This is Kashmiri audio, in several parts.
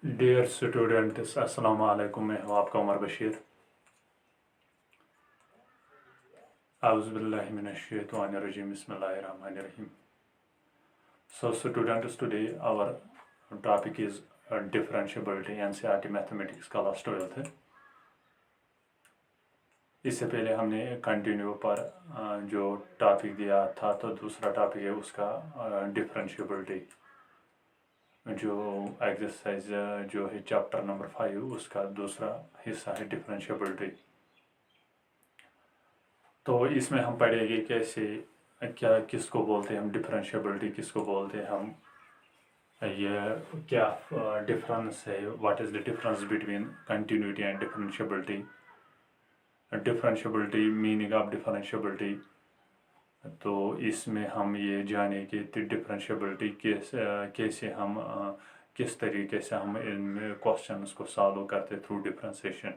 डियर स्टूडेंट्स, अस्सलाम वालेकुम। मैं हूँ आपका Umar Bashir. Auzubillahi minash-shaytanir-rajim. Bismillahir-rahmanir-rahim. So students, today our topic is differentiability NCERT mathematics class 12 है। इससे पहले हमने कंटिन्यू पर जो टॉपिक दिया था, तो दूसरा टॉपिक है उसका डिफरेंशिएबिलिटी। जो एक्सरसाइज जो है चैप्टर नंबर 5, उसका दूसरा हिस्सा है डिफरेंशिएबिलिटी। तो इसमें हम पढ़ेंगे कैसे, क्या किसको बोलते हैं हम डिफरेंशिएबिलिटी, किसको बोलते हैं हम, ये क्या डिफरेंस है, what is the difference between continuity and differentiability, differentiability, meaning of differentiability. तो इसमें हम ये जाने कि डिफरेंशिएबिलिटी कैसे हम किस तरीके से हम इन क्वेश्चंस को सॉल्व करते through differentiation.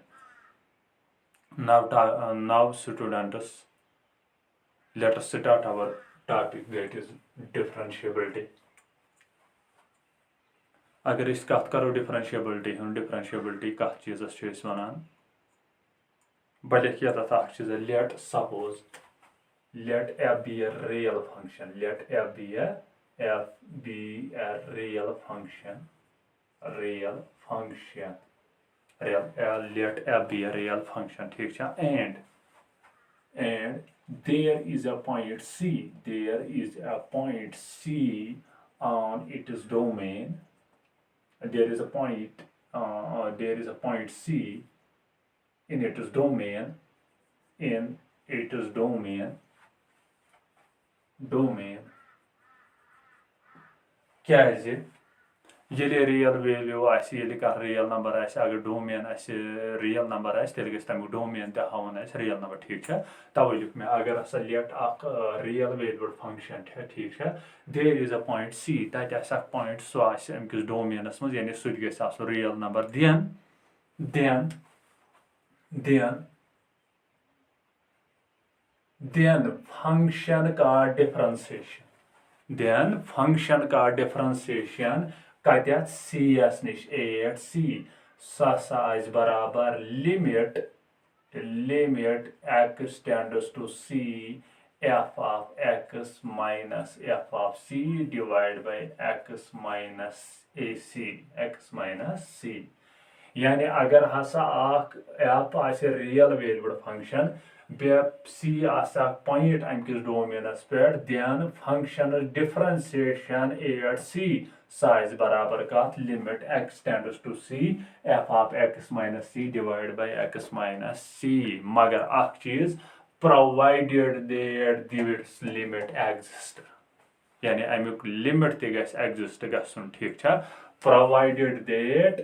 Now students, let us start our topic, that is differentiability. अगर इस कत करो डिफरेंशिएबिलिटी हम डिफरेंशिएबिलिटी कत चीज़स च अस वनान, बह लिख यत अख चीज़, let suppose let f be a real function, let f be a real function, real function, let f be a real function, ठीक है। And there is a point C, there is a point C on its domain, there is a point C in its domain, क्या है ये रियल वैल्यू आसि, ये कह रियल नंबर आसि, अगर डोमेन आसि रियल नंबर आसि, तेल गस तमिक डोमेन ते हावन आसि रियल नंबर, ठीक है। तवे लिख मैं, अगर हसा लेट अख रियल वैल्यूड फंक्शन है, ठीक है, there is a point c, तत आसि अख पॉइंट सो आसि अमकिस डोमेनस मज, यानी सु गस आसुन रियल नंबर, देन फंक्शन का डिफरेंशिएशन कत सी एस निश, एट सी, सह बराबर limit x tends to C f of x minus f of c divided by x minus c। यानी अगर हसा f आसे रियल वैल्यूड फंक्शन, बे सी आसा पॉइंट अमकिस डोमेनस पे, then function differentiation at c साइज बराबर कत limit x tends to C f of x minus c divided by x minus c। मगर अख चीज, provided that this limit exist, यानी अमुक लिमिट ते गस एग्जिस्ट गसन, ठीक है। provided that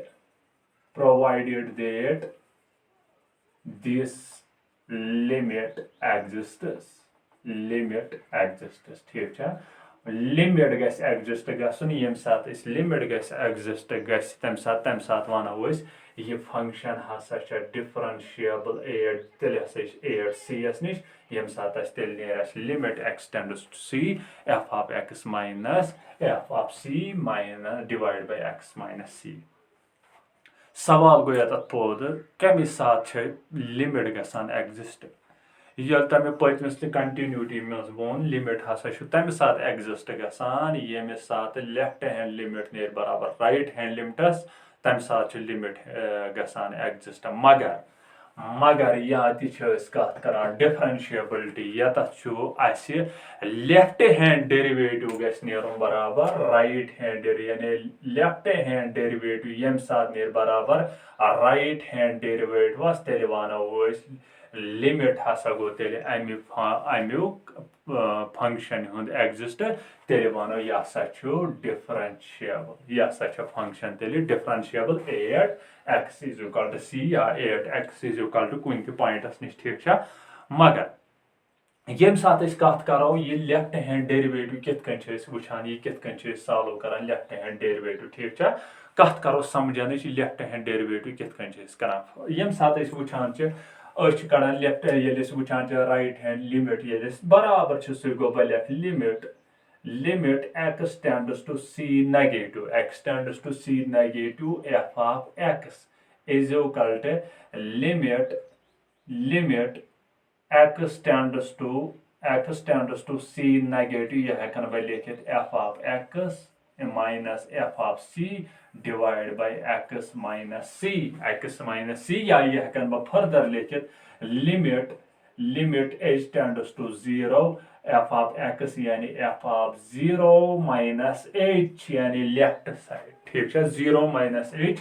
this limit exists, ठीक है। लिमिट गस एग्जिस्ट गसन, यम साथ इस लिमिट गस एग्जिस्ट गस, तम साथ वनो अस ये फंक्शन हसा छ डिफरेंशिएबल एट, तेल हसा एट सी एस निश, यम साथ तेल नेर limit x tends to C f of x minus f of c minus divided by x minus c। सवाल गो यत पोद, कमि साथ लिमिट गसान एग्जिस्ट, ये तमें पतमिस कंटिन्यूटी मज वोन लिमिट हसा तमें साथ एग्जिस्ट गसान, ये साथ लेफ्ट हैंड लिमिट नेर बराबर राइट हैंड लिमिटस, तमें साथ लिमिट गसान एग्जिस्ट। मगर यहाँ कत करान डिफरेंशिएबिलिटी, ये लेफ्ट हैंड डेरिवेटिव गस नेरुन बराबर राइट हैंड, यानी लेफ्ट हैंड डेरिवेटिव यम साथ नेर बराबर राइट हैंड डेरिवेटिव, तेल वनो लिमिट हसा गो तेल अमुक फंक्शन हुंद एग्जिस्ट, तेल वनो यह डिफरेंशिएबल, यह फंक्शन तेल differentiable at x is equal to c या at x is equal to कुन पॉइंटस निश, ठीक है। मगर यम साथ कत करो ये लेफ्ट हैंड डेरिवेटिव कित वुचान, ये कित सॉल्व करान लेफ्ट हैंड डेरिवेटिव, ठीक है। कत करो समझान लेफ्ट हैंड डेरिवेटिव कित करान, यम साथ वुचान कड़ान लेफ्ट ये वुचान राइट हैंड लिमिट, ये बराबर सु गो बह लिख limit limit x tends to c negative, x tends to c negative f of x is equal to limit x tends to c negative, यह हेकन बह लिखित f of x minus f of c divided by x minus c, या यह हेकन बह further लिखित limit h tends to 0 f of x यानी f of 0 minus h यानी left side, ठीक है, 0 minus h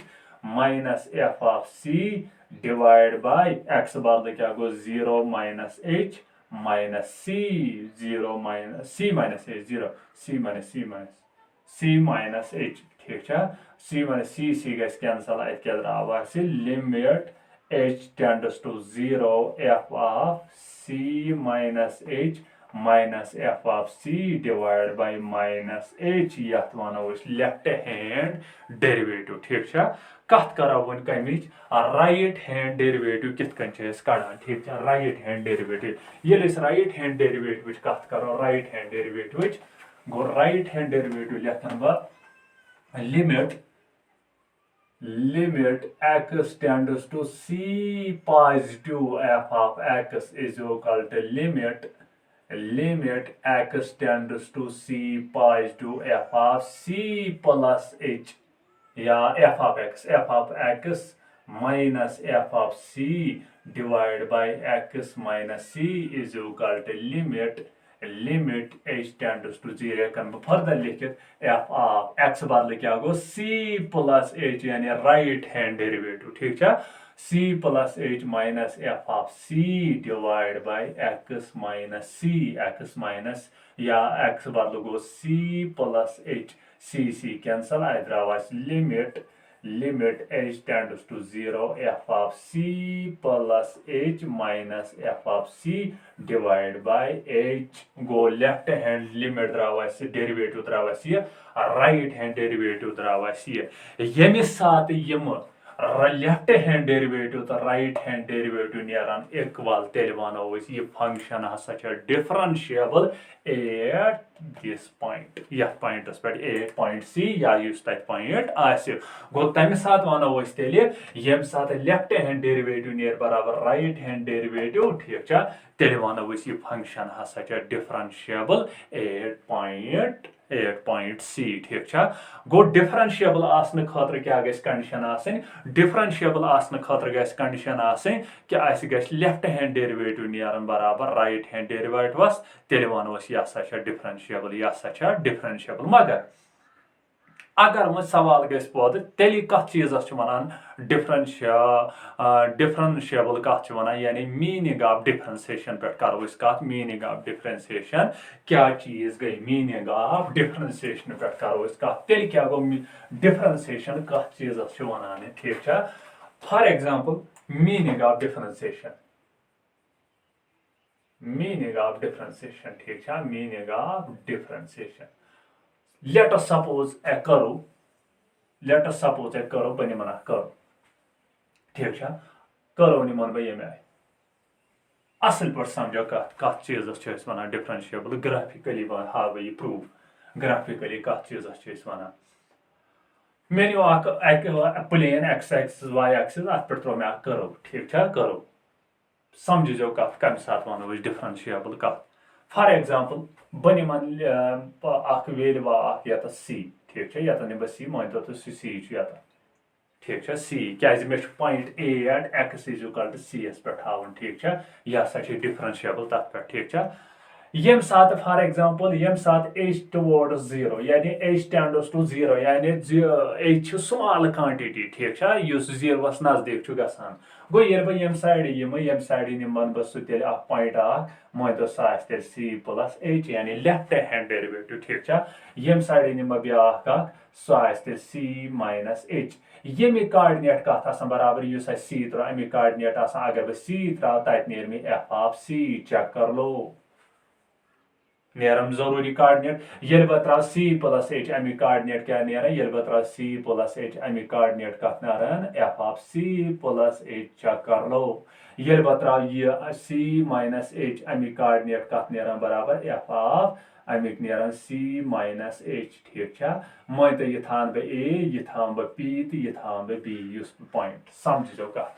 minus f of c divided by x बदल क्या गो 0 minus h minus c, 0 minus c minus h, 0 c minus c minus h, ठीक है, c minus c gas cancel at क्या द्रावा से limit h tends to 0 f of c minus h minus f of c divided by minus h, यह वनो left hand derivative, ठीक है, कत करो वन कमिच राइट हैंड डेरिवेटिव कित कन कड़ान, ठीक है, राइट हैंड डेरिवेटिव ये राइट हैंड डेरिवेटिव कत करो right hand derivative go right hand derivative लिखन बह limit x tends to c positive f of x is equal to limit x tends to c positive f of c plus h, या f of x minus f of c divided by x minus c is equal to limit h tends to 0 kan further लिखित f of x बदल क्या गो c plus h यानी right hand derivative, ठीक है, c plus h minus f of c divided by x minus c, x minus या x बदल गो c plus h, c cancel I draw limit h tends to 0 f of c plus h minus f of c divided by h, go left hand limit draw derivative draw right hand derivative draw yemi साथ यम लेफ्ट हैंड डेरिवेटिव तो राइट हैंड डेरिवेटिव नेरान इक्वल तेल वनो ये फंक्शन हसा डिफरेंशिएबल एट दिस पॉइंट, यह पॉइंटस पे एट पॉइंट सी या युस तक पॉइंट आसियो गो तमे साथ वनो तेल यम साथ लेफ्ट हैंड डेरिवेटिव नेर बराबर राइट हैंड डेरिवेटिव, ठीक है, तेल वनो ये फंक्शन हसा डिफरेंशिएबल एट पॉइंट सी, ठीक है, गो डिफरेंशिएबल आसने खतर क्या गस कंडीशन आसन, डिफरेंशिएबल आसने खतर गस कंडीशन आसन कि आस गस लेफ्ट हैंड डेरिवेटिव नेरन बराबर राइट हैंड डेरिवेटिवस, तेल वनो यह सा डिफरेंशिएबल मगर अगर वो सवाल गस पद तेल कत चीज वन डिफरेंशिएबल कत वन यानी मीनिंग ऑफ डिफरेंशिएशन पे करो कत मीनिंग ऑफ डिफरेंशिएशन क्या चीज गई, मीनिंग ऑफ डिफरेंशिएशन पे करो कत तेल क्या गो डिफरेंशिएशन कत चीज वन, ठीक है, for example meaning of differentiation, ठीक है, meaning of differentiation let us suppose a curve बनी मना कर्व, ठीक है, कर्व नि मन ये आय असल पर समझो कत चीज वन डिफरेंशिएबल ग्राफिकली हाव यह प्रूफ ग्राफिकली कत चीज वन मे नो plane X axis Y axis अत पे त्रो मे कर्व, ठीक है, कर्व समझो कत कम साथ वनो डिफरेंशिएबल कत फॉर एग्जांपल बनी मन वेल्यू ये सी, ठीक है, ये बह सी मान तो सी ये, ठीक है, सी क्या मे point A at X is equal to C पे हावन, ठीक है, यह सा डिफरेंशिएबल तथ पे, ठीक है, यम साथ फॉर एग्जांपल यम साथ h टुवर्ड्स 0 यानी h टेंड्स टू 0 यानी h स्मॉल क्वांटिटी, ठीक है, युस 0 नजदीक छु गसान गो ये बह यम साइड निमन बह सह तेल पॉइंट मान तो सह तेल c प्लस h यानी लेफ्ट हैंड डेरिवेटिव, ठीक है, यम साइड निम ब्या सह तेल c माइनस h यमि कोऑर्डिनेट कत बराबर युस c त्रो अमि कोऑर्डिनेट अगर बह c त्रा तत नेर मे f ऑफ c, चेक कर लो नेरम जरूरी कोऑर्डिनेट ये बह त्रा c प्लस h अमि कोऑर्डिनेट क्या नेरन ये बह त्रा c प्लस h अमि कोऑर्डिनेट कत नेरन f of c plus h, check कर लो ये बह त्रा ये c माइनस h अमि कोऑर्डिनेट कत नेरन बराबर f ऑफ अमिक नेरान c माइनस h ठीक है मैं तो ये थान बे a ये थान बे p तो ये थान बे b युस पॉइंट समझो का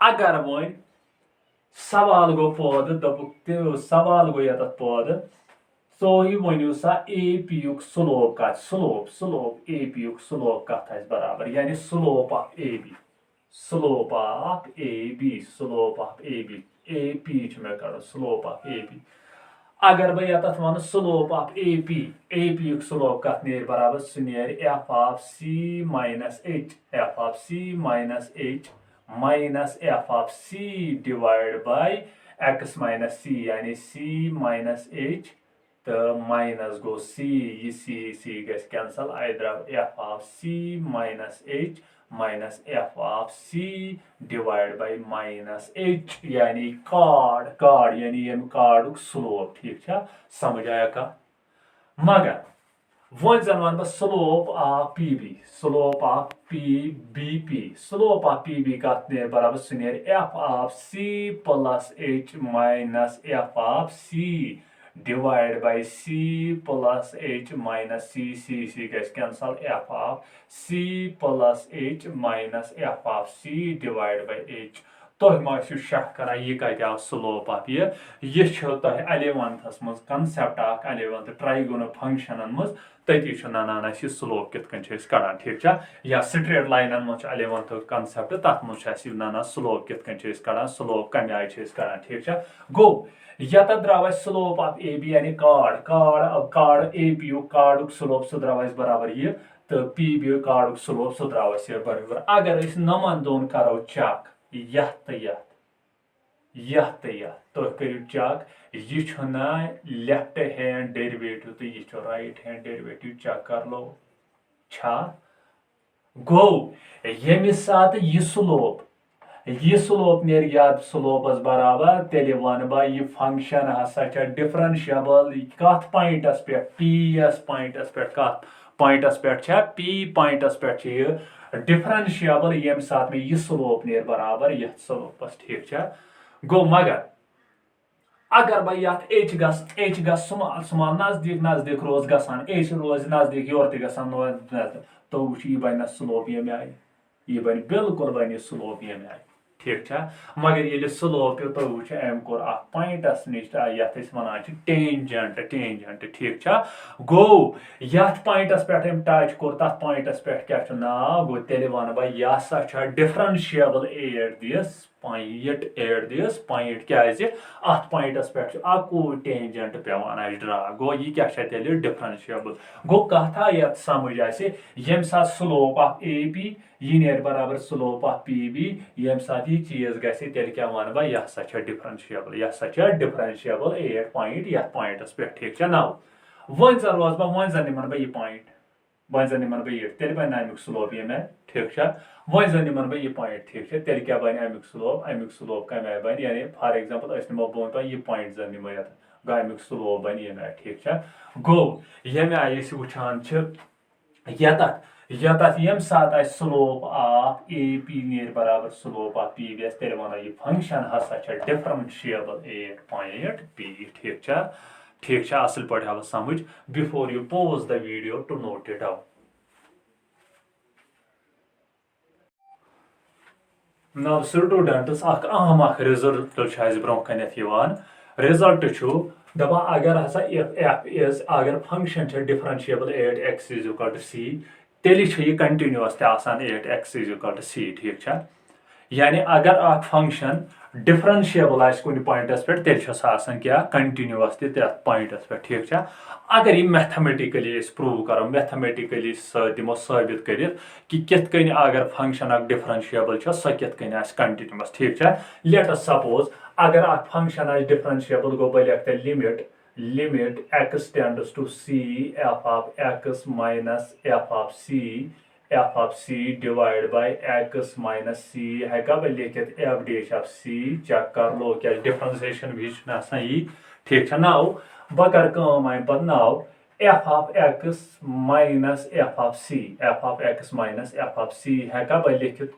अगर वो सवाल गो पौध दपुक सवाल गो यत पौध सोही वनु सा ए पी युक स्लोप का स्लोप ए पी युक स्लोप का था बराबर यानी slope of A B slope of A B slope of A B A P में करो स्लोप ऑफ ए बी अगर बह यत वन स्लोप ऑफ ए पी युक स्लोप कत नेर बराबर सह नेर F of C minus H minus F of C divide by X minus C यानी सी माइनस एच तो माइनस गो सी ये सी गस कैंसल आई द्राव F of C minus H minus F of C divide by minus H यानी कार्ड यानी यम कार्ड स्लोप ठीक है समझ आया का मगर वन जन वन slope of P B slope of slope of P B का बराबर सह f of c plus h minus F of C divide by c plus h minus c गस cancel f of c plus h minus F of C divide by h तुम मा शक कर यह कत आव स्लोप ऑफ यह 11th मज कंसेप्ट अख 11th ट्राइगोनल फंक्शन मज तती नाना स्लोप कित कड़ान ठीक या स्ट्रेट लाइन मज 11th कंसेप्ट तथ मज नाना स्लोप कित कड़ान स्लोप कम आय कड़ान ठीक गो यत द्राव स्लोप ऑफ ए बी यानी card A P U card slope सह द्राव बराबर यह तो पी बी कार्ड स्लोप सह द्राव बराबर अगर नमन दोन करो चेक यह तो करू चेक यह लेफ्ट हैंड डेरिवेटिव तो यह राइट हैंड डेरिवेटिव चेक कर लो छा गो यमि सात यह स्लोप नेर याद स्लोपस बराबर तेल वन बह यह फंक्शन हसा डिफरेंशिएबल कत पॉइंटस पे पी एस पॉइंटस पे कत पॉइंटस पे पी पॉइंटस पे डिफरेंशिएबल यम साथ में यह स्लोप नेर बराबर यह स्लोपस ठीक गो मगर अगर बह यथ एच गस स्मॉल नजदीक रोज गसान एच रोज नजदीक योर तसान तो यह बन स्लोप यम आय यह बन बिल्कुल बन स्लोप यम आय ठीक मगर ये स्लोप तो वो अम कोर पॉइंटस नश ये वन टेंजेंट ठीक गो यथ पॉइंटस पे टच कोर तथ पॉइंटस पे क्या नाव गो तेल वन बह यह सा डिफरेंशिएबल एट दिस पॉइंट क्या अत पॉइंटस पे टेंजेंट पेवान ड्रा गो यह क्या तेल डिफरेंशिएबल गो कथा ये समझ यम सा स्लोप ऑफ ए पी यह नेर बराबर स्लोप ऑफ पी बी यम साथ यह चीज गि तेल क्या वन बह यह सा डिफरेंशिएबल एट पॉइंट यथ पॉइंटस पे ठीक नाव वन जन रोज वन जन निमन बह यह पॉइंट वन जन निमन बह यह तेल बन अमुक स्लोप यम ठीक वन जन निमन बह यह पॉइंट ठीक तेल क्या बन अमुक स्लोप कम आय बन यानी फॉर एग्जांपल निमो बोन तो यह पॉइंट जन निमो ये गो अमुक स्लोप बन यम ठीक गो यम आय वुचान यत यम सात स्लोप ऑफ ए पी नेर बराबर स्लोप ऑफ पी बी तेल वन यह फंक्शन हसा डिफरेंशिएबल एट पॉइंट पी ठीक असल पे हाव समझ before you pause the video to note it out now students अहम रिजल्ट ब्रोह कन रिजल्ट दपा अगर हसा एफ इज अगर function differentiable at X is equal to C तेल यह continuous at X is equal to C ठीक यानी अगर अ फंक्शन डिफरेंशिएबल कुछ पॉइंटस पे तेल क्या कंटिन्यूअस तथ पॉइंटस पे ठीक अगर यह मैथमेटिकली प्रूव करो मैथमेटिकली दिमो साबित कर कि कित कन अगर फंक्शन डिफरेंशिएबल सह कित कन कंटिन्यूअस ठीक लेट अस सपोज अगर अ फंक्शन डिफरेंशिएबल गो बह लिख limit x tends to C F of x minus F of C divide by X minus C हेका बह लिखित F dash of C check कर लो क्या डिफरेंशिएशन भी यी ठीक नाव बह कर पे नाव F of x minus F of C हेका बह लिखित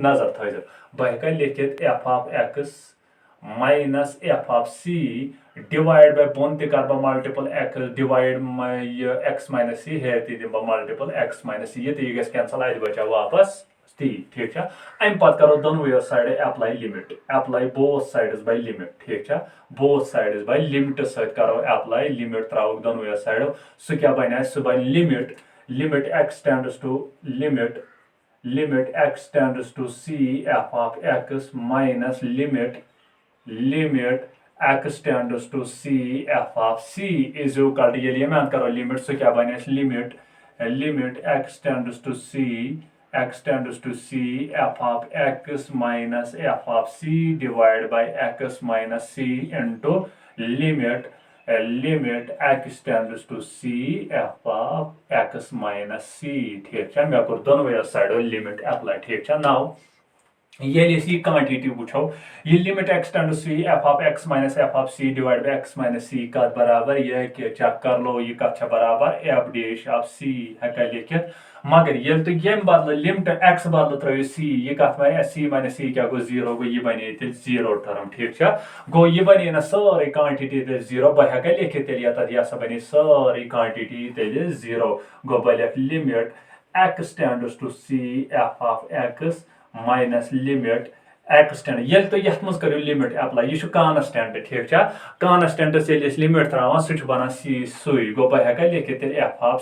नजर थो बह हेका लिखित F of x minus F of C divide by बोन तक कर multiple X divide X minus C हेर ती दिम मल्टीपल एक्स माइनस सी ये गस कैंसल अत बचा वापस ती ठीक है अम पत करो दोनों side apply limit apply both sides by limit ठीक है बोथ साइड्स बाय लिमिट सत करो अप्लाई लिमिट त्रो दोनों साइडो सह क्या बन सह बन limit limit x tends to limit x tends to c f of x minus limit x tends to c f of c is equal to ये मैं करो लिमिट सो क्या बने limit x tends to c f of x minus f of c divided by x minus c into limit x tends to c f of x minus c ठीक है मैं कर दोनों साइडों लिमिट अप्लाई ठीक है नाउ ये क्वांटिटी वो ये limit x tends to F of x minus F of C divide by X minus C कत बराबर ये चेक कर लो ये कत बराबर एफ डैश ऑफ सी हेका लिखित मगर ये तो ये बदल लिमिट एक्स बदल त्रो सी ये कत बने सी माइनस सी क्या गो जीरो गो ये बने तेल जीरो टर्म ठीक है गो ये बने ना सारी क्वांटिटी तेल जीरो बह हेका लिखित तेल ये बने सारी क्वांटिटी तेल जीरो गो बह लिख limit x tends to C F of x minus limit x tend ये तो ये मज करो लिमिट अप्लाई ये कांस्टेंट ठीक है कांस्टेंटस ये लिमिट त्रावान सह बना सी सुई गो बह हेका लिखित एफ ऑफ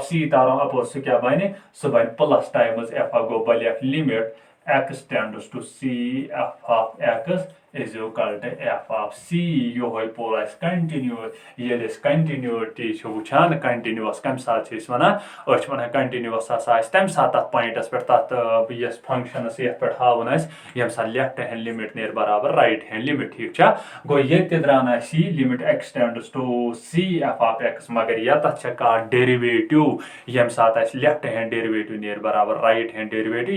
सी तारो अपोर सह क्या बने सह बन प्लस टाइम्स एफ ऑफ गो बह लिख limit x tends to C F of x is equal to f of c यो पूरा कंटिन्यूस ये कंटिन्यूटी वुचान कंटिन्यूस कम सात वन कंटिन्यूस तम सात तथ पॉइंटस पे तथ यस फंक्शनस ये पे हावन यम सा लेफ्ट हैंड लिमिट नेर बराबर राइट हैंड लिमिट ठीक है गो ये द्रान C limit x tends to C F of X मगर ये तथ डेरिवेटिव यम सात लेफ्ट हैंड डेरिवेटिव नेर बराबर राइट हैंड डेरिवेटिव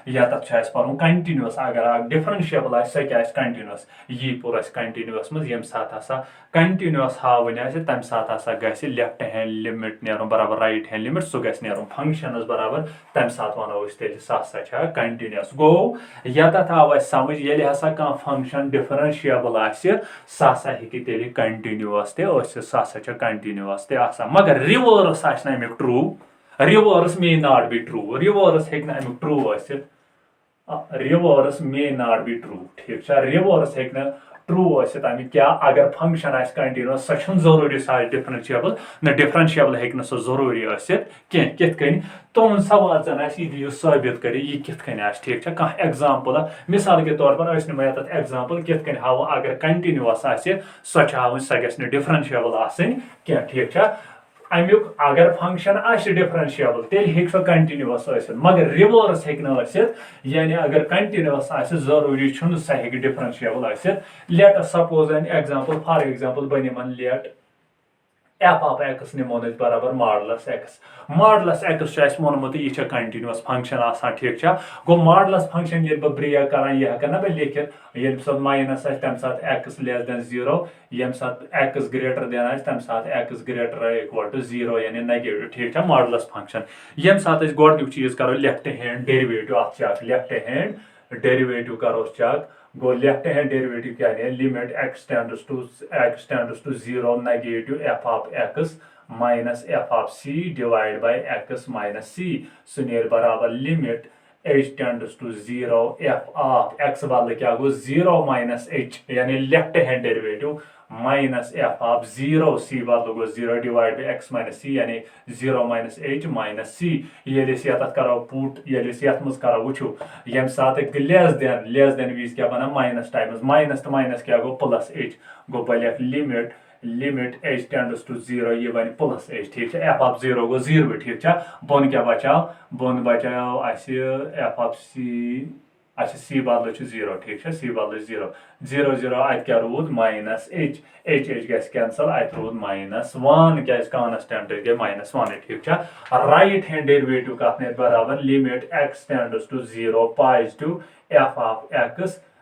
या तथ पन कंटिन्यूस अगर डिफरेंशिएबल सह क्या कंटिन्यूस ये पूरा कंटिन्यूस मज यम सात कंटिन्यूस हावन तम सात गस लेफ्ट हैंड लिमिट नेरुन बराबर राइट हैंड लिमिट सह गस नेरुन फंक्शनस बराबर तम सात वनो तेल सह कंटिन्यूस गो ये तथ आव समझ ये हसा कह फंक्शन डिफरेंशिएबल सह हेकि तेल कंटिन्यूस सह कंटिन्यूस मगर रिवर्स अमिक true reverse may not be true reverse हेक अमिक true reverse may not be true ठीक है रिवर्स हेक ट्रू अमिक क्या अगर फंक्शन कंटिन्यूस सह जरूरी सह डिफरेंशिएबल न डिफरेंशिएबल हेक सह जरूरी कह कित तुम सवाल जन यह साबित कर यह कित ठीक है कह एग्जाम्पल मिसाल के तौर पर नो तथ एग्जाम्पल कित हाव अगर कंटिन्यूस सह हावन सह गि डिफरेंशिएबल कह ठीक है अमुक अगर फंक्शन डिफरेंशिएबल तेल हेक सह कंटिन्यूस मगर रिवर्स हेक यानी अगर कंटिन्यूस जरूरी सह हेक differentiable let suppose an example for example बन लेट एफ ऑफ एक्स निमो बराबर मॉडलस एक्स वोनमुत यह कंटिन्यूस फंक्शन ठीक है गो मॉडलस फंक्शन ये ब्रेक कर यह हेका ना लिखित ये माइनस तम सात एक्स लेस देन जीरो यम सात एक्स ग्रेटर देन तम सात x greater equal to zero यानी नेगेटिव ठीक है मॉडलस फंक्शन यम सात गोडनिक चीज करो लेफ्ट हैंड डेरिवेटिव अत लेफ्ट हैंड डेरिवेटिव करो चेक गो लेफ्ट हैंड डेरिवेटिव क्या है limit x tends to zero negative f of x minus F of C divide by X minus C सुनेर बराबर limit h tends to 0 f of x बदल क्या गो 0 माइनस h यानी left hand derivative minus F of 0 c बदल गो 0 डिवाइड बाय x माइनस c यानी 0 माइनस h माइनस c ये तथ करो पुट ये मज करो वो यम सात लेस देन वीज क्या बना माइनस टाइम्स माइनस तो माइनस क्या गो प्लस h गो बलिक लिमिट h tends to 0 ये बन प्लस h ठीक है f ऑफ 0 गो 0 ठीक है बोन क्या बचाओ बोन बचाओ f ऑफ c बदल 0 ठीक है c बदल 0 अत क्या रूद माइनस h गस कैंसल अत रूद माइनस 1 क्या कांस्टेंट गए माइनस 1 ठीक है राइट हैंड डेरिवेटिव कत बराबर लिमिट x tends to 0 पाइज टू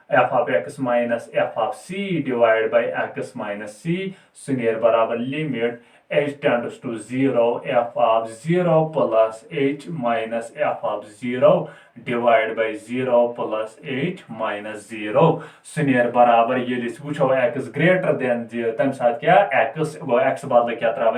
f of x minus f of c divided by x minus c सुनेर बराबर limit h tends to 0, f of 0 plus h minus f of 0 divided by 0 plus h minus 0 सुनेर बराबर ये वो x greater than 0 तम साथ क्या x गो x बदल क्या त्रा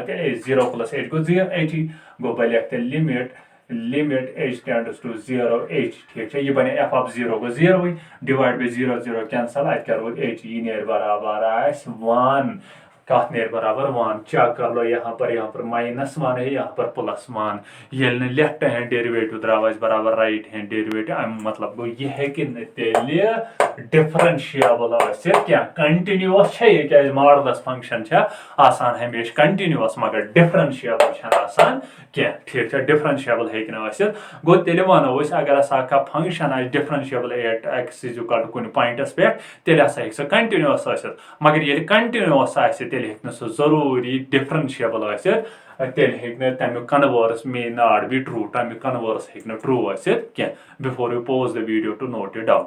0 plus h गो 0 h गो बलिक limit h tends to 0 h ठीक है ये बने f of 0 को 0 डिवाइड बाय 0 0 कैंसल आज क्या h ये नेर बराबर है 1 कत नेर बराबर 1 चेक कर लो यहाँ पर -1 है यहाँ पर +1 ये लेफ्ट हैंड डेरिवेटिव द्राव बराबर राइट हैंड डेरिवेटिव मतलब गो ये है कि डिफरेंशिएबल क्या कंटिन्यूअस है ये क्या मॉडुलस फंक्शन आसान हमेशा कंटिन्यूअस मगर डिफरेंशिएबल आसान क्या ठीक है डिफरेंशिएबल है गो तेल वनो अगर कह फंक्शन आ डिफरेंशिएबल एट x कुन पॉइंटस पे तेल सह कंटिन्यूअस मगर ये कंटिन्यूअस तेल सह जरूरी डिफरेंशिएबल तेल तमिक converse may not be true तमिक कन्वर्स ट्रू क्या before you pause the video to note it down